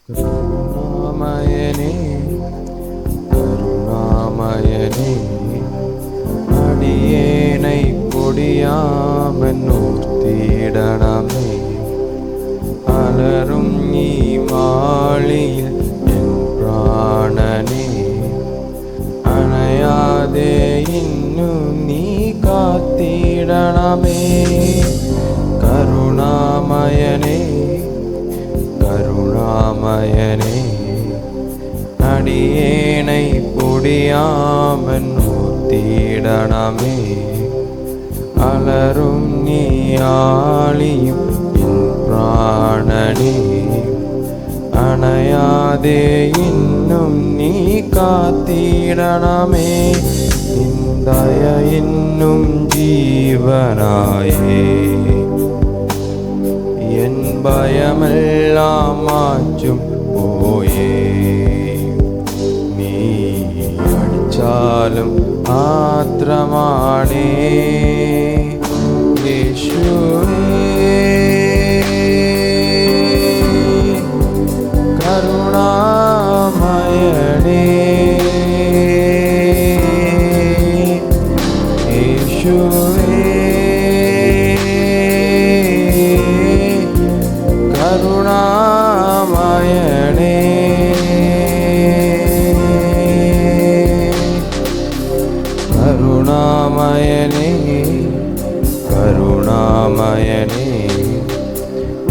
கருணாமயனே கருணாமயனே அடியேனை பொடியாமென்னோர்த்திடனமே அலரும் நீ மாளியில் என் பிராணனே அணையாதே இன்னும் நீ காத்திடனமே கருணாமயனே கருணாமயனே அடியேனை பொடியாமென்னோர்த்திடனமே அலரும் நீ ஆழியும் என் பிராணனே அணையாதே இன்னும் நீ காத்திடனமே நிந்தய இன்னும் ஜீவனாயே என் பயமெல்லாம் மாற்றும் போயே நீ அடிச்சாலும் ஆத்திரமானே இயேசுவே கருணாமயனே இயேசுவே கருணாமயனே கருணாமயனே கருணாமயனே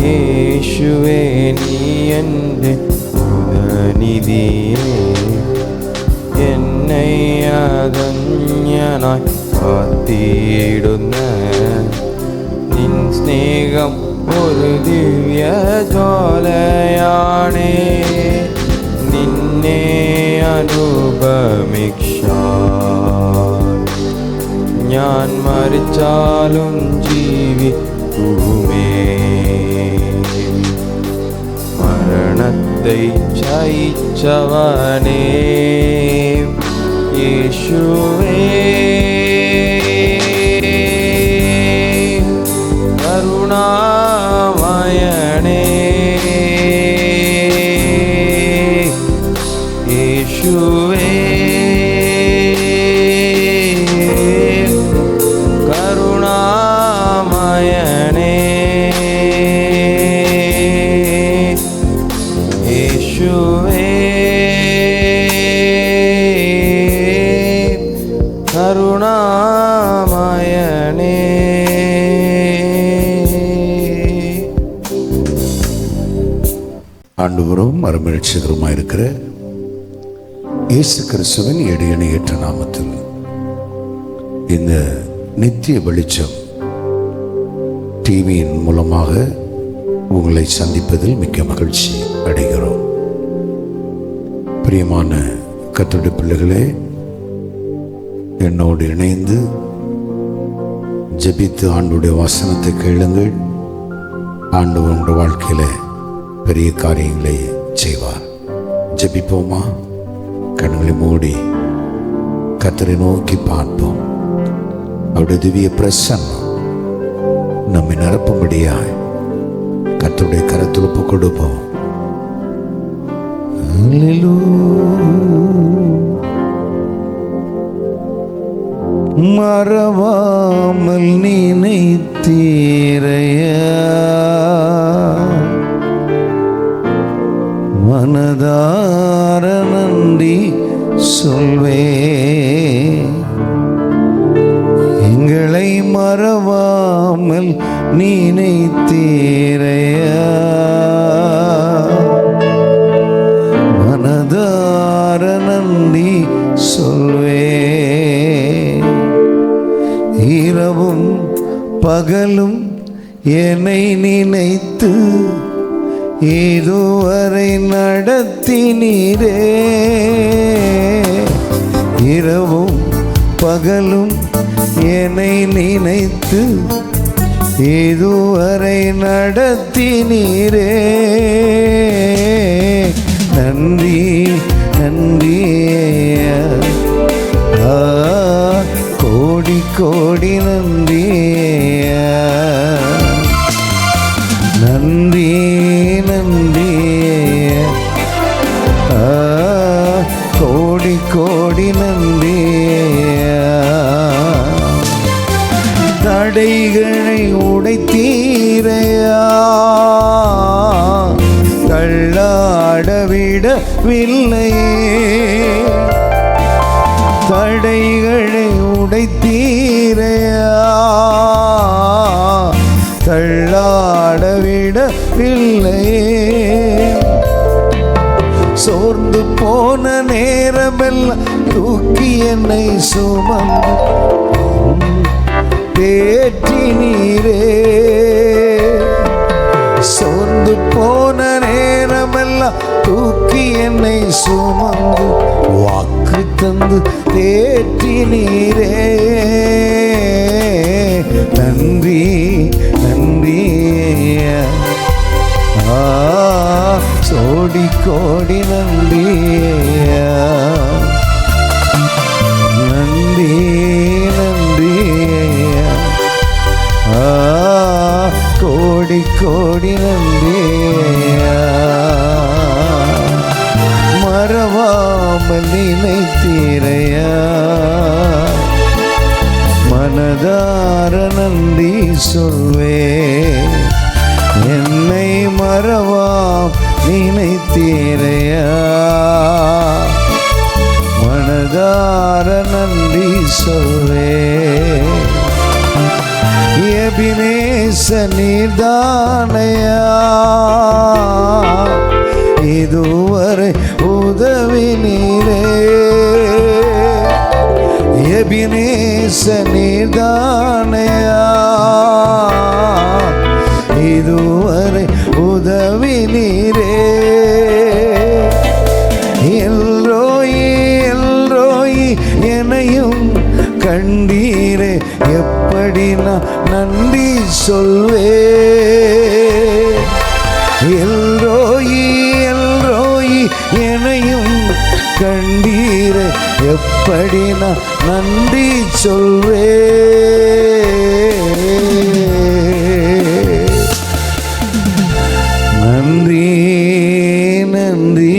യേശുവേ നീ എൻ്റെ ഉദനിധിയേ എന്നെ അതന്യനായി കാത്തിടുന്ന നിൻ സ്നേഹം ഒരു ദിവ്യ ജ്വാലയാണേ നിന്നെ അനുപമിക്കാൻ ഞാൻ മരിച്ചാലും ജീവിക്കുമേ മരണത്തെ ജയിച്ചവനേ യേശുവേ കരുണാമയനേ യേശുവേ കരുണാമയനേ യേശുവേ கருணாமயனே ஆண்டவரும் மறுமலர்ச்சிகரமாயிருக்கிற இயேசு கிறிஸ்துவின் இணையற்ற நாமத்தில் இந்த நித்திய வெளிச்சம் டிவியின் மூலமாக உங்களை சந்திப்பதில் மிக்க மகிழ்ச்சி அடைகிறோம். பிரியமான கர்த்தருடைய பிள்ளைகளே, என்னோடு இணைந்து ஜெபித்து ஆண்டவருடைய வசனத்தை கேளுங்கள். ஆண்டவர் உங்களுடைய வாழ்க்கையில பெரிய காரியங்களை செய்வார். ஜெபிப்போமா? கண்களை மூடி கர்த்தரை நோக்கி பார்ப்போம். அவருடைய திவ்ய பிரசன்னம் நம்மை நிரப்பும்படியாய் கர்த்தருடைய கரத்தில் ஒப்புக் கொடுப்போம். மறவாமல் நினைத்தீரையா, மனதார நன்றி சொல்வே. எங்களை மறவாமல் நினைத்தீரையா, மனதார நன்றி சொல்வே. இரவும் பகலும் என்னை நினைத்து இதுவரை நடத்தினீரே. இரவும் பகலும் என்னை நினைத்து இதுவரை நடத்தினீரே. நன்றி நன்றி கோடி கோடி நன்றி. நன்றி நன்றி கோடி நன்றி தடைகளை உடைத்தீரையா தள்ளாட விடவில்லையே தடைகளை உடைத்தீரையா தள்ளாட விடவில்லையே சோர்ந்து போன நேரமெல்லாம் தூக்கி என்னை சுமந்து தேற்றினீரே சோர்ந்து போன நேரமெல்லாம் தூக்கி என்னை சுமந்து வாக்கு தந்து தேற்றினீரே நன்றி நன்றி கோடி கோடி நன்றி நன்றி நன்றி கோடி கோடி நன்றி மறவாமல் நினைத்தீரையா மனதார நன்றி சொல்வே என்னை மறவாம் நினைத்தீரையா மனதார நன்றி சொல்வே எபினேச நீர்தானையா இதுவரை உதவி நீரே எபினேச நீர்தானையா இதுவரை உதவி நீரே எல்ரோயி எல்ரோயி எனையும் கண்டீரே எப்படி நான் நன்றி சொல்வே எல்ரோயி எல்ரோயி எனையும் கண்டீரே எப்படி நான் நன்றி சொல்வே நன்றி நன்றி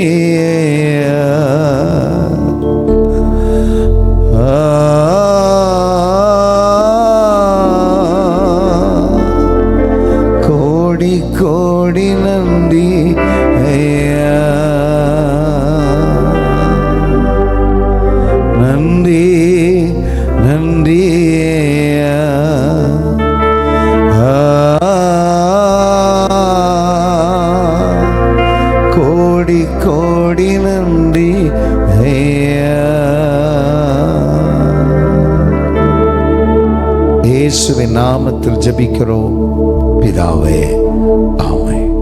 கோடி கோடி நன்றி நன்றி நன்றி கோடி கோடி நன்றி இயேசுவின் நாமத்தில் ஜெபிக்கிறோம் பிதாவே ஆமென்.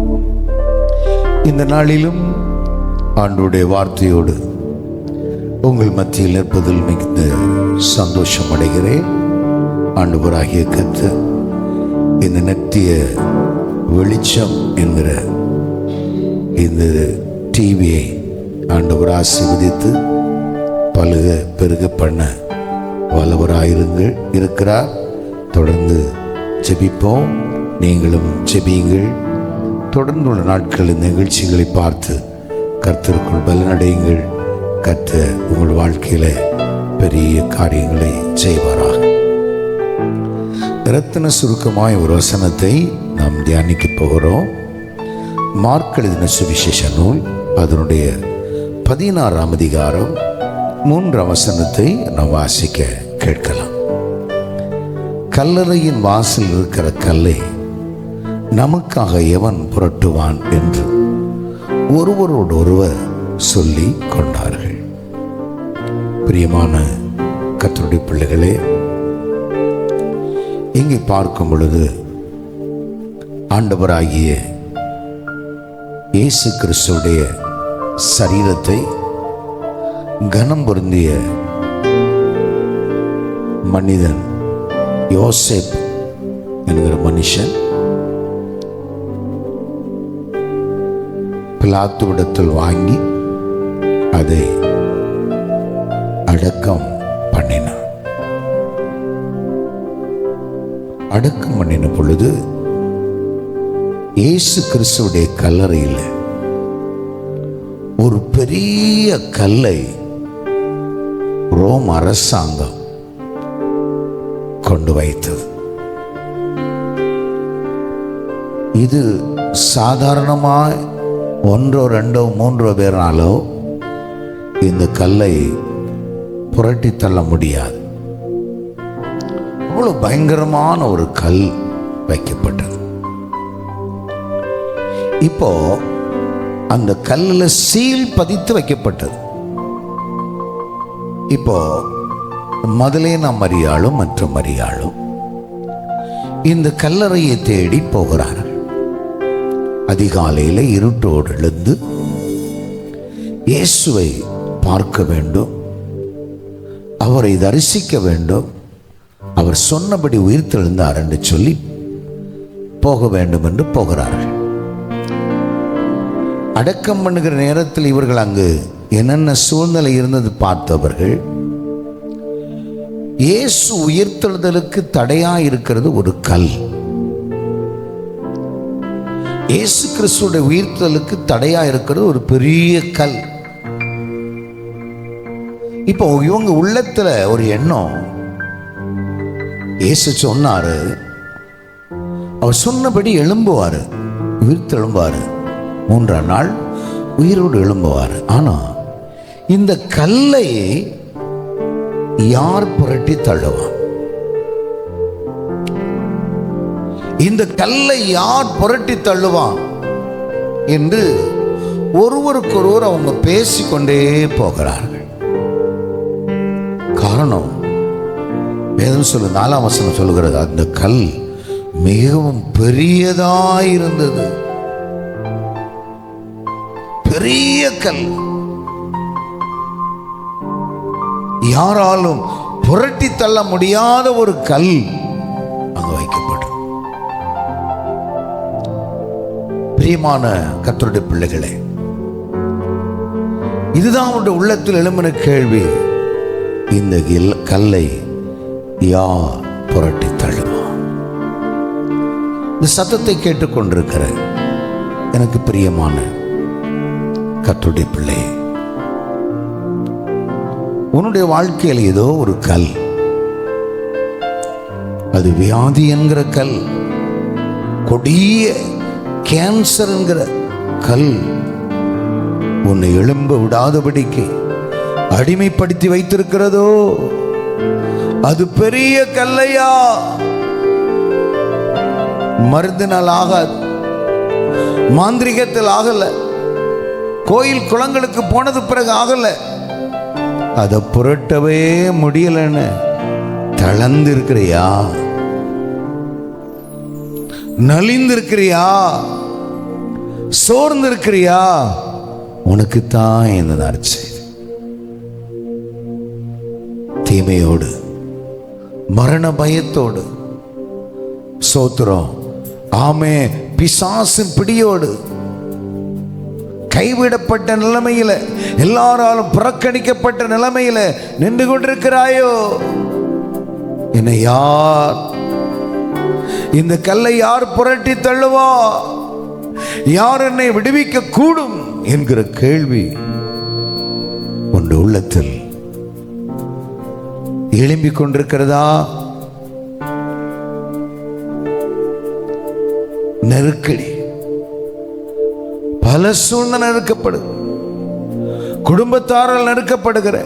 இந்த நாளிலும் ஆண்டவருடைய வார்த்தையோடு உங்கள் மத்தியில் இருப்பதில் மிகுந்த சந்தோஷம் அடைகிறேன். ஆண்டவராகிய கர்த்தர் இந்த நித்திய வெளிச்சம் என்கிற இந்த டிவியை ஆண்டவர் ஆசீர்வதித்து பழுக பெருக பண்ண வல்லவராயிருங்கள் இருக்கிறார். தொடர்ந்து ஜெபிப்போம், நீங்களும் ஜெபியுங்கள். தொடர்ந்துள்ள நாட்கள் இந்த நிகழ்ச்சிகளை பார்த்து கர்த்தருக்குள் பலனடையுங்கள். கர்த்தர் உங்கள் வாழ்க்கையில பெரிய காரியங்களை செய்வாராக. இரத்தின சுருக்கமாய் ஒரு வசனத்தை நாம் தியானிக்க போகிறோம். மார்க் எழுதின சுவிசேஷ நூல் அதனுடைய 16ஆம் அதிகாரம் 3ஆம் வசனத்தை நாம் வாசிக்க கேட்கலாம். கல்லறையின் வாசல் இருக்கிற கல்லை நமக்காக எவன் புரட்டுவான் என்று ஒருவரோடு ஒருவர் சொல்லி கொண்டார்கள். பிரியமான கர்த்தருடைய பிள்ளைகளே, இங்கே பார்க்கும் பொழுது ஆண்டவராகிய இயேசு கிறிஸ்துவுடைய சரீரத்தை கனம் பொருந்திய மனிதன் யோசேப் என்கிற மனுஷன் பிலாத்துவிடத்தில் வாங்கி அதை அடக்கம் பண்ணினான். அடக்கம் பண்ணின பொழுது இயேசு கிறிஸ்துவுடைய கல்லறையில் ஒரு பெரிய கல்லை ரோம் அரசாங்கம் கொண்டு வைத்தது. இது சாதாரணமாக 1 2 3 பேராலோ இந்த கல்லை புரட்டி தள்ள முடியாது. அவ்வளவு பயங்கரமான ஒரு கல் வைக்கப்பட்டது. இப்போ அந்த கல்லில் சீல் பதித்து வைக்கப்பட்டது. இப்போ மதலேனா மரியாளும் மற்ற மரியாளும் இந்த கல்லறையை தேடி போகிறார்கள். அதிகாலையில் இருட்டோடு எழுந்து இயேசுவை பார்க்க வேண்டும், அவரை தரிசிக்க வேண்டும், அவர் சொன்னபடி உயிர்த்தெழுந்தார் என்று சொல்லி போக வேண்டும் என்று போகிறார்கள். அடக்கம் பண்ணுகிற நேரத்தில் இவர்கள் அங்கு என்னென்ன சூழ்நிலை இருந்தது பார்த்தவர்கள், இயேசு உயிர்த்தெழுதலுக்கு தடையா இருக்கிறது ஒரு கல். இயேசு கிறிஸ்துடைய உயிர்த்தெழுதலுக்கு தடையா இருக்கிறது ஒரு பெரிய கல். இப்போ இவங்க உள்ளத்துல ஒரு எண்ணம், இயேசு சொன்னாரு அவர் சொன்னபடி எழும்புவாரு, உயிர்த்தெழும்புவாரு, 3ஆம் நாள் உயிரோடு எழும்புவார். ஆனா இந்த கல்லை யார் புரட்டி தள்ளுவான்? இந்த கல்லை யார் புரட்டி தள்ளுவான் என்று ஒருவருக்கொருவர் அவங்க பேசிக்கொண்டே போகிறார்கள். காரணம் வேதம் சொல்லு 4ஆம் வசனம் சொல்லுகிறது, அந்த கல் மிகவும் பெரியதாயிருந்தது. பெரிய கல், யாராலும் புரட்டி தள்ள முடியாத ஒரு கல் அங்கு வைக்கப்படும். பிரியமான கர்த்தருடைய பிள்ளைகளே, இதுதான் அவருடைய உள்ளத்தில் எழும்பின கேள்வி, இந்த கல்லை யார் புரட்டி தள்ளுவான்? இந்த சத்தத்தை கேட்டுக்கொண்டிருக்கிற எனக்கு பிரியமான கர்த்தருடைய பிள்ளை, உன்னுடைய வாழ்க்கையில் ஏதோ ஒரு கல், அது வியாதி என்கிற கல், கொடிய கேன்சர் என்கிற கல் உன்னை எழும்ப விடாதபடிக்கு அடிமைப்படுத்தி வைத்திருக்கிறதோ, அது பெரிய கல்லையா? மருந்தினால் ஆகாது, மாந்திரிகத்தில் ஆகல, கோயில் குளங்களுக்கு போனது பிறகு ஆகல, அதை புரட்டவே முடியலன்னு தளர்ந்து இருக்கிறியா? நலிந்து இருக்கிறியா? சோர்ந்து இருக்கிறியா? உனக்குத்தான் இந்த நற்செய்தி. தீமையோடு மரண பயத்தோடு, சோத்திரம் ஆமே, பிசாசின் பிடியோடு, கைவிடப்பட்ட நிலைமையில, எல்லாராலும் புறக்கணிக்கப்பட்ட நிலைமையில நின்று கொண்டிருக்கிறாயோ? என்னை யார், இந்த கல்லை யார் புரட்டி தள்ளுவா? யார் என்னை விடுவிக்க கூடும் என்கிற கேள்வி உன் உள்ளத்தில் எழும்பிக் கொண்டிருக்கிறதா? நெருக்கடி, பல சூழ்நிலை நெருக்கப்படுது, குடும்பத்தாரால் நெருக்கப்படுகிற,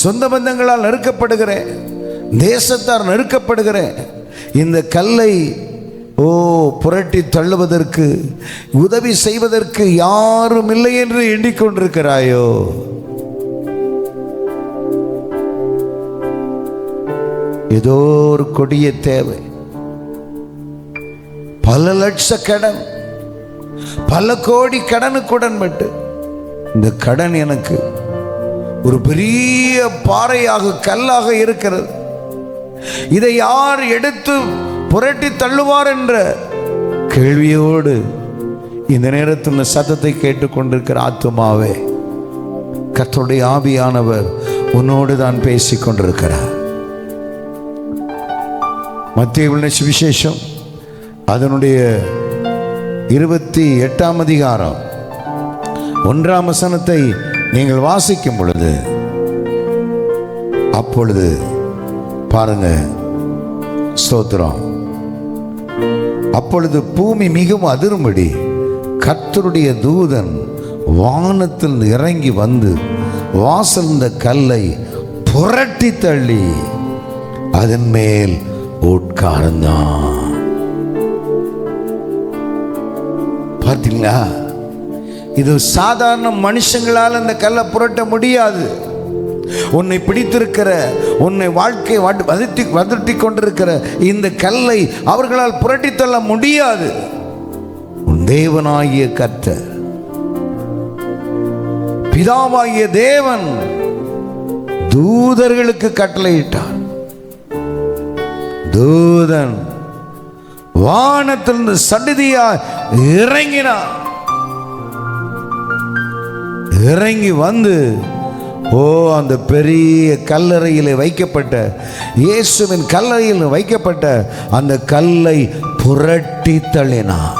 சொந்த பந்தங்களால் நெருக்கப்படுகிற, தேசத்தார் நெருக்கப்படுகிற இந்த கல்லை புரட்டி தள்ளுவதற்கு, உதவி செய்வதற்கு யாரும் இல்லை என்று எண்ணிக்கொண்டிருக்கிறாயோ? ஏதோ ஒரு கொடிய தேவை, பல லட்ச கடன், பல கோடி கடனுக்குடன் பட்டு, இந்த கடன் எனக்கு ஒரு பெரிய பாறையாக, கல்லாக இருக்கிறது, இதை யார் எடுத்து புரட்டி தள்ளுவார் என்ற கேள்வியோடு இந்த நேரத்தில் இந்த சத்தத்தை கேட்டுக்கொண்டிருக்கிற ஆத்துமாவே, கர்த்தருடைய ஆவியானவர் உன்னோடு தான் பேசிக் கொண்டிருக்கிறார். மத்தேயு சுவிசேஷம் அதனுடைய 28ஆம் அதிகாரம் 1ஆம் வசனத்தை நீங்கள் வாசிக்கும் பொழுது, அப்பொழுது பாருங்க, ஸ்தோத்திரம், அப்பொழுது பூமி மிகவும் அதிரும்படி கர்த்தருடைய தூதன் வானத்தில் இறங்கி வந்து வாசல் இந்த கல்லை புரட்டி தள்ளி அதன் மேல் உட்கார்ந்தான். பார்த்தீங்களா? இது சாதாரண மனுஷங்களால் அந்த கல்லை புரட்ட முடியாது. உன்னை பிடித்திருக்கிற, உன்னை வாழ்க்கை வதட்டி கொண்டிருக்கிற இந்த கல்லை அவர்களால் புரட்டி தள்ள முடியாது. உன் தேவனாகிய கர்த்தர், பிதாவாகிய தேவன் தூதர்களுக்கு கட்டளையிட்டார். தூதன் வானத்திலிருந்து சடிதியா இறங்கினார். இறங்கி வந்து அந்த பெரிய கல்லறையில் வைக்கப்பட்ட, இயேசுவின் கல்லறையில் வைக்கப்பட்ட அந்த கல்லை புரட்டி தள்ளினார்.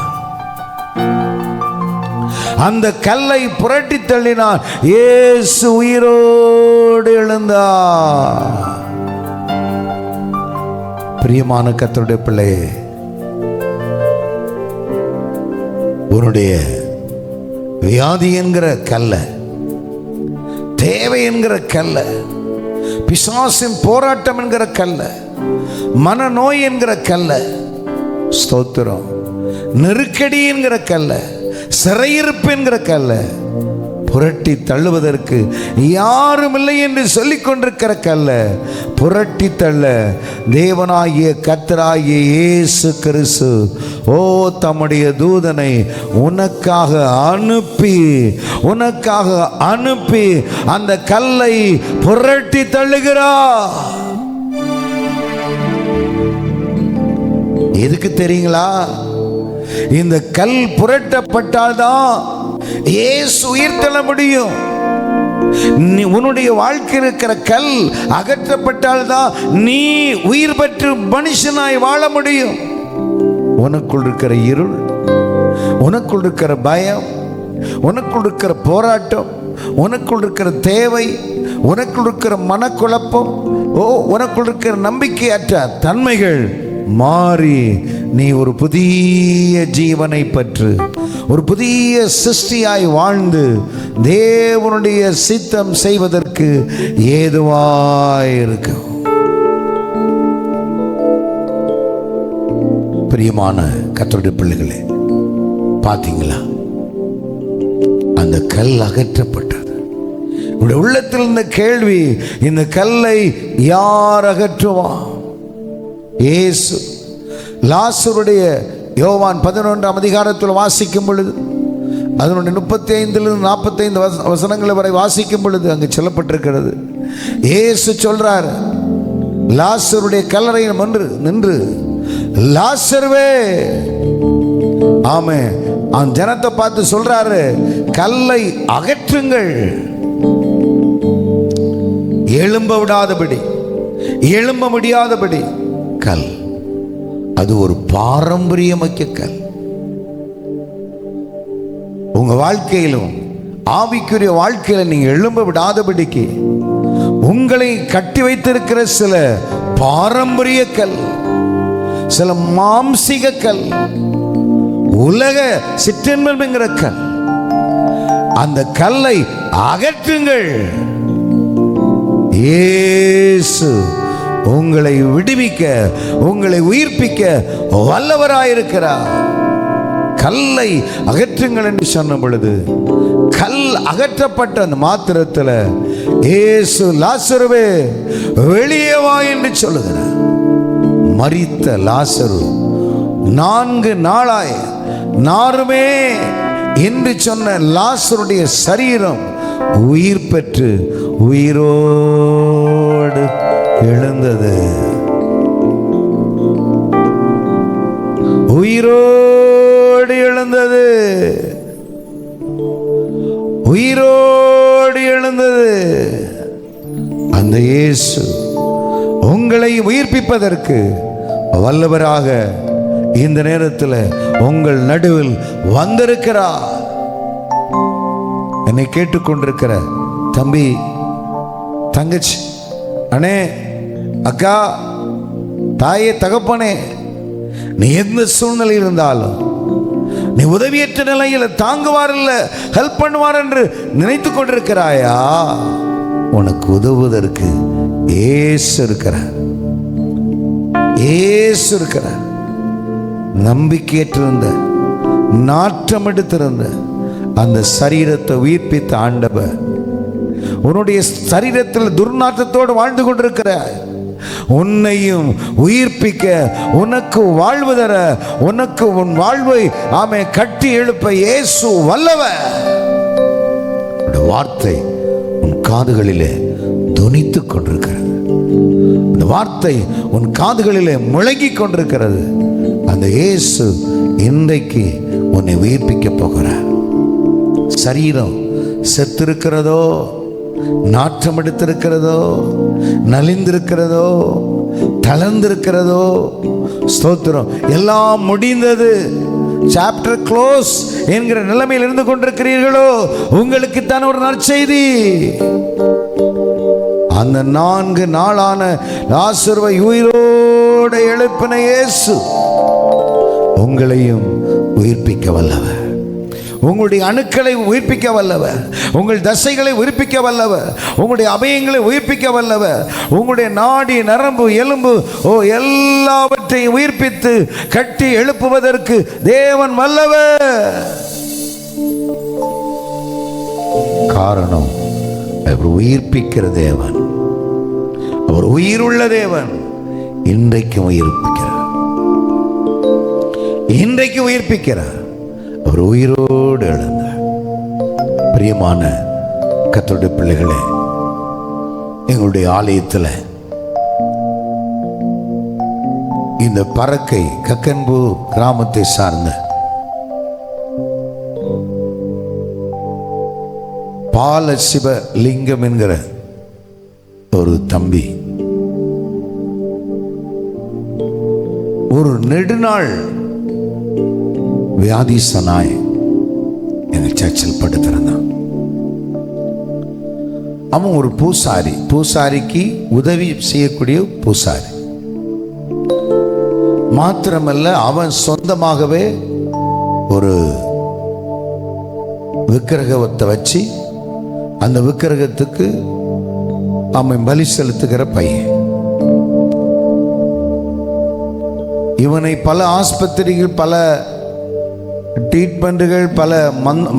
அந்த கல்லை புரட்டி தள்ளினார். இயேசு உயிரோடு எழுந்தார். பிரியமான கர்த்தருடைய பிள்ளையே, உன்னுடைய வியாதி என்கிற கல்ல, தேவை என்கிற கல்ல, பிசாசின் போராட்டம் என்கிற கல்ல, மனநோய் என்கிற கல்ல, ஸ்தோத்திரம், நெருக்கடி என்கிற கல்ல, சிறையிருப்பு என்கிற கல்ல புரட்டி தள்ளுவதற்கு யாரும் இல்லை என்று சொல்லிக் கொண்டிருக்கிற கல்ல புரட்டி தள்ள தேவனாகிய கர்த்தராகிய இயேசு கிறிஸ்து தம்முடைய தூதனை உனக்காக அனுப்பி அந்த கல்லை புரட்டி தள்ளுகிறார். எதுக்கு தெரியுங்களா? இந்த கல் புரட்டப்பட்டால்தான் இயேசு உயிர் தள்ள முடியும். உன்னுடைய வாழ்க்கை இருக்கிற கல் அகற்றப்பட்டால்தான் நீ உயிர் பெற்று மனுஷனாய் வாழ முடியும். உனக்குள் இருக்கிற இருள், உனக்குள் இருக்கிற பயம், உனக்குள் இருக்கிற போராட்டம், உனக்குள் இருக்கிற தேவை, உனக்குள் இருக்கிற மனக்குழப்பம், உனக்குள் இருக்கிற நம்பிக்கையற்ற தன்மைகள் மாறி நீ ஒரு புதிய ஜீவனை பெற்று ஒரு புதிய சிருஷ்டியாய் வாழ்ந்து தேவனுடைய சித்தம் செய்வதற்கு ஏதுவாயிருக்கும். பிரியமான கர்த்தருடைய பிள்ளைகளே, பார்த்தீங்களா? அந்த கல் அகற்றப்பட்டது. உங்களுடைய உள்ளத்தில் இந்த கேள்வி, இந்த கல்லை யார் அகற்றுவான்? இயேசு. லாசருடைய யோவான் 11ஆம் அதிகாரத்தில் வாசிக்கும் பொழுது, அதனுடைய 35 45 வசனங்கள் வரை வாசிக்கும் பொழுது அங்கு சொல்லப்பட்டிருக்கிறது. இயேசு சொல்றார், லாசருடைய கல்லறையில் நின்று லாசருவே, ஆமே, அவன் ஜனத்தை பார்த்து சொல்றாரு, கல்லை அகற்றுங்கள், எழும்ப முடியாதபடி கல். அது ஒரு பாரம்பரியமிக்க கல். உங்க வாழ்க்கையிலும் ஆவிக்குரிய வாழ்க்கையில நீங்க எழும்ப விடாதபடிக்கு உங்களை கட்டி வைத்திருக்கிற சில பாரம்பரிய கல், சில மாம்சிக கல், உலக சிற்றின்பம் என்கிற கல், அந்த கல்லை அகற்றுங்கள். இயேசு உங்களை விடுவிக்க, உங்களை உயிர்ப்பிக்க வல்லவராயிருக்கிறார். கல்லை அகற்றுங்கள் என்று சொன்ன பொழுது, கல் அகற்றப்பட்ட அந்த மாத்திரத்தில் இயேசு லாசருவே வெளியே வா என்று சொல்லுகிறார். மரித்த லாசரு 4 நாளாய் நாருமே என்று சொன்ன லாசருடைய சரீரம் உயிர் பெற்று உயிரோடு எழுந்தது. உயிரோடு எழுந்தது. உயிரோடு எழுந்தது. அந்த இயேசு உங்களை உயிர்ப்பிப்பதற்கு வல்லவராக இந்த நேரத்தில் உங்கள் நடுவில் வந்திருக்கிறார். என்னை கேட்டுக்கொண்டிருக்கிற தம்பி, தங்கச்சி, அண்ணே, அக்கா, தாயே, தகப்பனே, நீ எந்த சூழ்நிலையில் இருந்தாலும், நீ உதவியற்ற நிலையில் தாங்குவார் இல்ல, ஹெல்ப் பண்ணுவார் என்று நினைத்து கொண்டிருக்கிறாயா? உனக்கு உதவுவதற்கு ஏசு இருக்கிறார். ஏசு இருக்கிறார். நம்பிக்கையற்றிருந்த, நாற்றம் எடுத்திருந்த அந்த சரீரத்தை உயிர்ப்பித்த ஆண்டவர், உன்னுடைய சரீரத்தில் துர்நாற்றத்தோடு வாழ்ந்து கொண்டிருக்கிறாய், உன்னையும் உயிர்ப்பிக்க, உனக்கு வாழ்வு தர, உனக்கு உன் வாழ்வை கட்டி எழுப்ப இயேசு வல்லவர். வார்த்தை உன் காதுகளிலே தொனித்துக் கொண்டிருக்கிறது. அந்த வார்த்தை உன் காதுகளிலே முழங்கிக் கொண்டிருக்கிறது. அந்த இயேசு இன்றைக்கு உன்னை உயிர்ப்பிக்க போகிறார். சரீரம் செத்திருக்கிறதோ, நாற்றம் எடுத்திருக்கிறதோ, நலிந்திருக்கிறதோ, தளர்ந்திருக்கிறதோ, ஸ்தோத்திரம், எல்லாம் முடிந்தது, சாப்டர் க்ளோஸ் என்கிற நிலைமையில் இருந்து கொண்டிருக்கிறீர்களோ, உங்களுக்கு தான் ஒரு நற்செய்தி. அந்த 4 நாளான லாசருவை உயிரோடு எழுப்பின இயேசு உங்களையும் உயிர்ப்பிக்க வல்லவர். உங்களுடைய அணுக்களை உயிர்ப்பிக்க வல்லவர். உங்கள் தசைகளை உயிர்ப்பிக்க வல்லவர். உங்களுடைய அபயங்களை உயிர்ப்பிக்க வல்லவர். உங்களுடைய நாடி, நரம்பு, எலும்பு எல்லாவற்றையும் உயிர்ப்பித்து கட்டி எழுப்புவதற்கு தேவன் வல்லவர். காரணம், அவர் உயிர்ப்பிக்கிற தேவன். அவர் உயிருள்ள தேவன். இன்றைக்கும் உயிர்ப்பிக்கிறார். இன்றைக்கு உயிர்ப்பிக்கிறார். அவர் உயிரோடு எழுந்தார். பிரியமான கர்த்தருடைய பிள்ளைகளே, எங்களுடைய ஆலயத்தில் இந்த பறக்கை கக்கன்பூர் கிராமத்தை சார்ந்த பாலசிவலிங்கம் என்கிற ஒரு தம்பி ஒரு நெடுநாள் வியாதிசனாய் எங்கள் சர்ச்சில் படுத்திருந்தான். அவன் ஒரு பூசாரிக்கு உதவி செய்யக்கூடிய பூசாரி மாத்திரமல்ல, அவன் சொந்தமாகவே ஒரு விக்கிரகத்தை வச்சு அந்த விக்கிரகத்துக்கு அவன் பலி செலுத்துகிற பையன். இவனை பல ஆஸ்பத்திரிகள், பல ட்ரீட்மெண்ட்டுகள், பல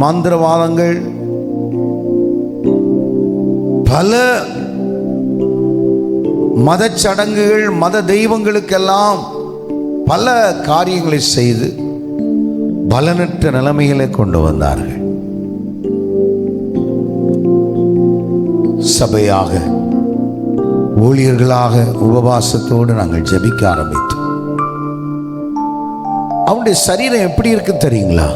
மந்திரவாதங்கள், பல மத சடங்குகள், மத தெய்வங்களுக்கெல்லாம் பல காரியங்களை செய்து பலனற்ற நிலைமைகளை கொண்டு வந்தார்கள். சபையாக, ஊழியர்களாக உபவாசத்தோடு நாங்கள் ஜெபிக்க ஆரம்பித்தோம். அவனுடைய சரீரம் எப்படி இருக்கு தெரியுங்களா?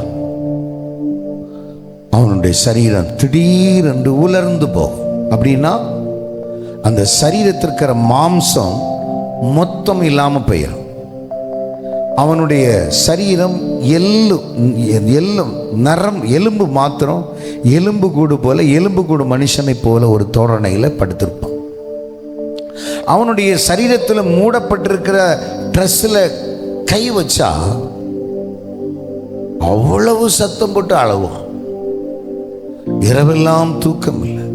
அவனுடைய சரீரம் திடீரென்று உலர்ந்து போகும். அப்படின்னா அந்த சரீரத்திற்கிற மாம்சம் மொத்தம் இல்லாம போயிடும். அவனுடைய சரீரம் எல்லும் நரம், எலும்பு மாத்திரம் எலும்பு கூடு போல, எலும்பு கூடு மனுஷனை போல ஒரு தோரணையில் படுத்திருப்பான். அவனுடைய சரீரத்தில் மூடப்பட்டிருக்கிற ட்ரெஸ்ஸில் கை வச்சா அவ்வளவு சத்தம் போட்டு அழுவான். இரவெல்லாம் தூக்கம் இல்லை.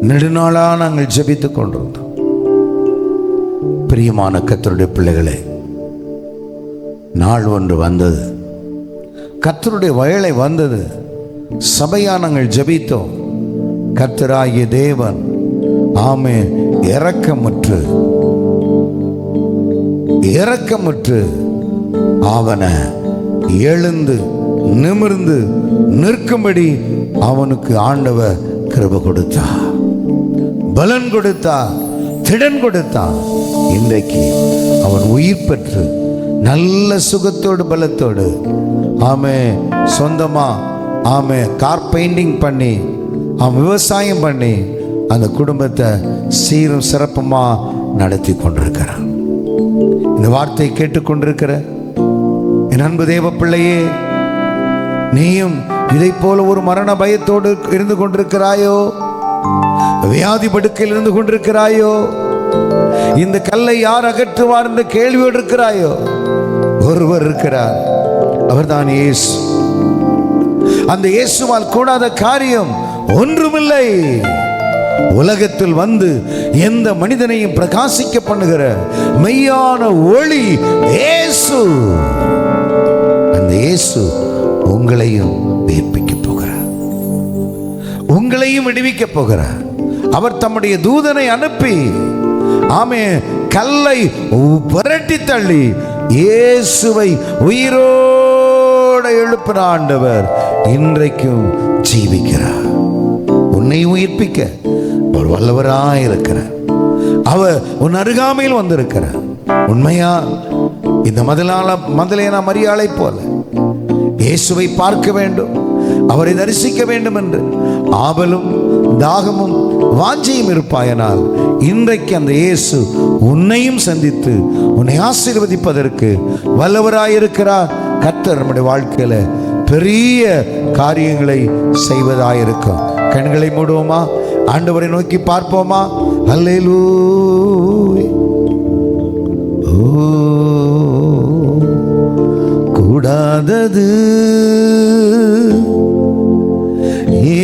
நெடுநாளா நாங்கள் ஜெபித்துக் கொண்டிருந்தோம். பிரியமான கர்த்தருடைய பிள்ளைகளே, நாள் ஒன்று வந்தது, கர்த்தருடைய வேளை வந்தது. சபையா நாங்கள் ஜெபித்தோம். கர்த்தராகிய தேவன் இரக்கமுற்று அவனை எழுந்து நிமிர்ந்து நிற்கும்படி அவனுக்கு ஆண்டவர் கிருபை கொடுத்தார், பலன் கொடுத்தார், திடன் கொடுத்தார். இன்றைக்கு அவன் உயிர் பெற்று நல்ல சுகத்தோடு பலத்தோடு சொந்தமா கார் பெயிண்டிங் பண்ணி விவசாயம் பண்ணி அந்த குடும்பத்தை சீரும் சிறப்புமா நடத்தி கொண்டிருக்கிறான். இந்த வார்த்தையை கேட்டுக்கொண்டிருக்கிற என் அன்பு தேவ பிள்ளையே, நீயும் இதை போல ஒரு மரண பயத்தோடு இருந்து கொண்டிருக்கிறாயோ? வியாதி படுக்கையில் இருந்து கொண்டிருக்கிறாயோ, இந்த கல்லை யார் அகற்றுவார் என்ற கேள்வியோடு இருக்கிறாயோ, ஒருவர் இருக்கிறார், அவர்தான் இயேசு. அந்த இயேசுவால் கூடாத காரியம் ஒன்றுமில்லை. உலகத்தில் வந்து எந்த மனிதனையும் பிரகாசிக்க பண்ணுகிற மெய்யான ஒளி இயேசு. அந்த இயேசு உங்களையும் உயிர்ப்பிக்க போகிறார், உங்களையும் விடுவிக்க போகிறார். அவர் தம்முடைய தூதனை அனுப்பி கல்லை புரட்டி தள்ளி இயேசுவை உயிரோடு எழுப்பின ஆண்டவர் இன்றைக்கும் ஜீவிக்கிறார். உன்னை உயிர்ப்பிக்க ஒரு வல்லவராயிருக்கிறார். அவர் உன் அருகாமையில் வந்திருக்கிறார். உண்மையா இந்த மதலேனா மரியாளை போல இயேசுவை பார்க்க வேண்டும், அவரை தரிசிக்க வேண்டும் என்று ஆவலும் தாகமும் வாஞ்சையும் இருப்பாயனால் இன்றைக்கு அந்த இயேசு உன்னையும் சந்தித்து உன்னை ஆசீர்வதிப்பதற்கு வல்லவராயிருக்கிறார். கர்த்தர் நம்முடைய வாழ்க்கையில பெரிய காரியங்களை செய்வதாயிருக்கும். கண்களை மூடுவோமா, ஆண்டவரை நோக்கி பார்ப்போமா. அல்லேலூயா. கூடாதது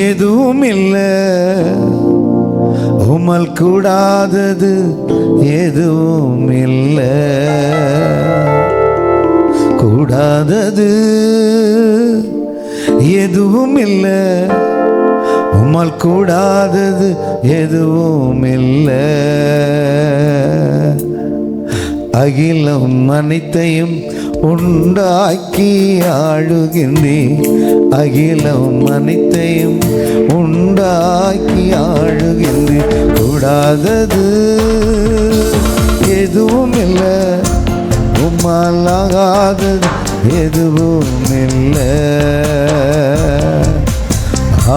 எதுவும் இல்லை, உம்மால் கூடாதது எதுவும் இல்லை. கூடாதது எதுவும் இல்லை, உம்மால் கூடாதது எதுவும் இல்லை. அகிலம் அனைத்தையும் உண்டாக்கி ஆளுகின்றேன், அகிலம் அனைத்தையும் உண்டாக்கி ஆளுகின்றேன். கூடாதது எதுவும் இல்லை, உம்மால் ஆகாதது எதுவும் இல்லை.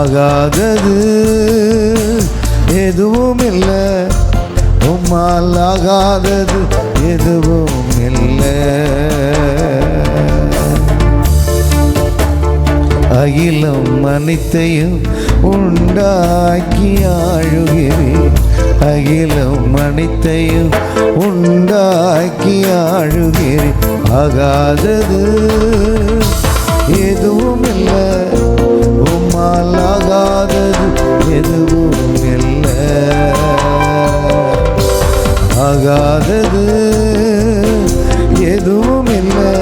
ஆகாதது எதுவும் இல்லை, உம்மால் ஆகாதது எதுவும் இல்லை. அகிலம் அனைத்தையும் உண்டாக்கி ஆளுகிறேன், அகிலம் அனைத்தையும் உண்டாக்கி ஆளுகிறேன். ஆகாதது எதுவும் இல்லை, உம்மால் ஆகாதது எதுவும் இல்லை. ஆகாதது எதுவும் இல்லை,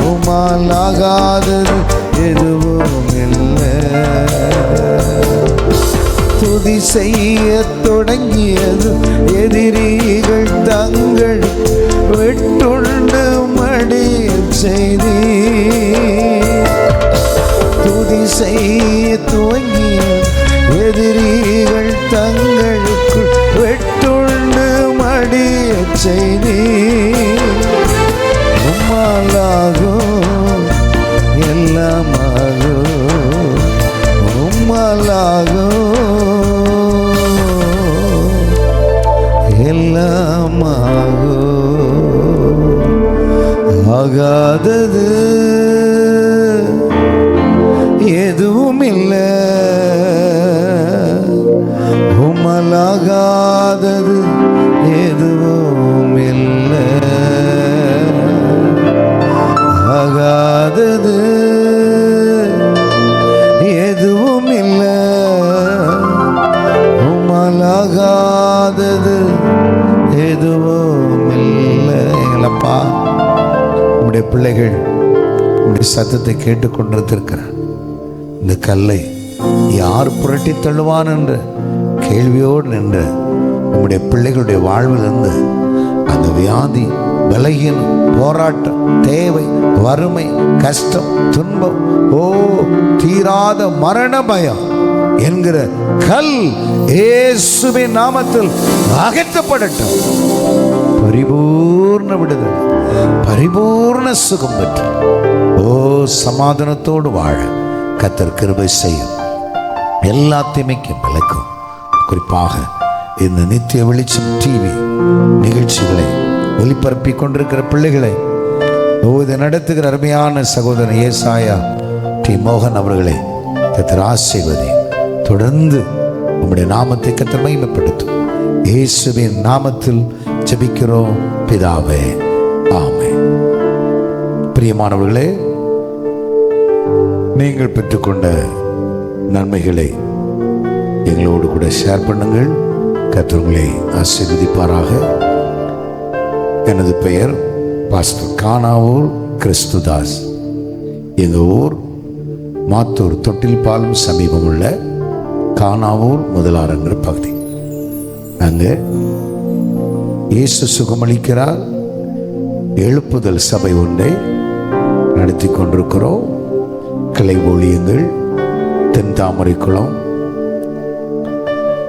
உம்மால் ஆகாதது எதுவும் இல்லை. துதி செய்ய தொடங்கியது எதிரிகள் தங்கள் வெட்டுண்டு மடியச் செய்தி. துதி செய்ய துவங்கிய எதிரிகள் தங்களுக்குள் வெட்டுண்டு மடியச் செய்தி. உம்மாலாகும் எல்லாமாகும், உம்மாலாகும் எல்லாமாகும். ஆகாதது எதுவும் இல்லை, உம்மால் ஆகாதது எதுவும் இல்லை. ஆகாதது எதுவும் இல்லை, உம்மால் ஆகாதது எதுவும் இல்லை. எங்களப்பா, உம்முடைய பிள்ளைகள் உம்முடைய சத்தத்தை கேட்டுக்கொண்டிருக்கிறார். இந்த கல்லை யார் புரட்டி தள்ளுவான் என்ற கேள்வியோடு நின்று உம்முடைய பிள்ளைகளுடைய வாழ்விலிருந்து அந்த வியாதி, பலகீனம், போராட்டம், தேவை, வறுமை, கஷ்டம், துன்பம், தீராத மரண பயம் என்கிற கல் இயேசுவின் நாமத்தில் அகற்றப்படட்டும். பரிபூர்ண விடுதலை, பரிபூர்ண சுகம் பெற்று சமாதானத்தோடு வாழ கர்த்தர் கிருபை செய்யும். எல்லா தீமைக்கும் விலக்கும். குறிப்பாக இந்த நித்திய வெளிச்சம் டிவி நிகழ்ச்சிகளை ஒளிபரப்பி கொண்டிருக்கிற பிள்ளைகளை இதை நடத்துகிற அருமையான சகோதரன் ஏசாயா டி மோகன் அவர்களை கர்த்தர் ஆசீர்வதி. தொடர்ந்து உம்முடைய நாமத்தை கர்த்தர் மகிமைப்படுத்தும். இயேசுவின் நாமத்தில் ஜெபிக்கிறோம் பிதாவே, ஆமென். பிரியமானவர்களே, நீங்கள் பெற்றுக்கொண்ட நன்மைகளை எங்களோடு கூட ஷேர் பண்ணுங்கள். கர்த்தர் உங்களை ஆசீர்வதிப்பாராக. எனது பெயர் பாஸ்டர் கானாவூர் கிறிஸ்துதாஸ். எங்கள் ஊர் மாத்தூர் தொட்டில்பாலம் சமீபம் உள்ள கானாவூர் முதலாறுங்கிற பகுதி. அங்கே இயேசு சுகமளிக்கிறார் எழுப்புதல் சபை ஒன்றை நடத்தி கொண்டிருக்கிறோம். கிளை ஊழியங்கள் தென்தாமரைக்குளம்,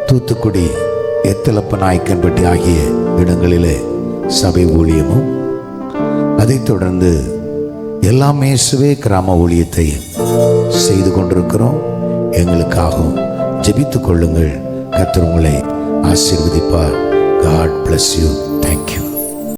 தூத்துக்குடி, எத்தலப்ப நாயக்கன்பட்டி ஆகிய இடங்களிலே சபை ஊழியமும், அதைத் தொடர்ந்து எல்லாம் இயேசுவே கிராம ஊழியத்தை செய்து கொண்டிருக்கிறோம். எங்களுக்காகவும் ஜெபித்துக் கொள்ளுங்கள். கர்த்தர் உங்களை ஆசீர்வதிப்பார். God bless you. Thank you.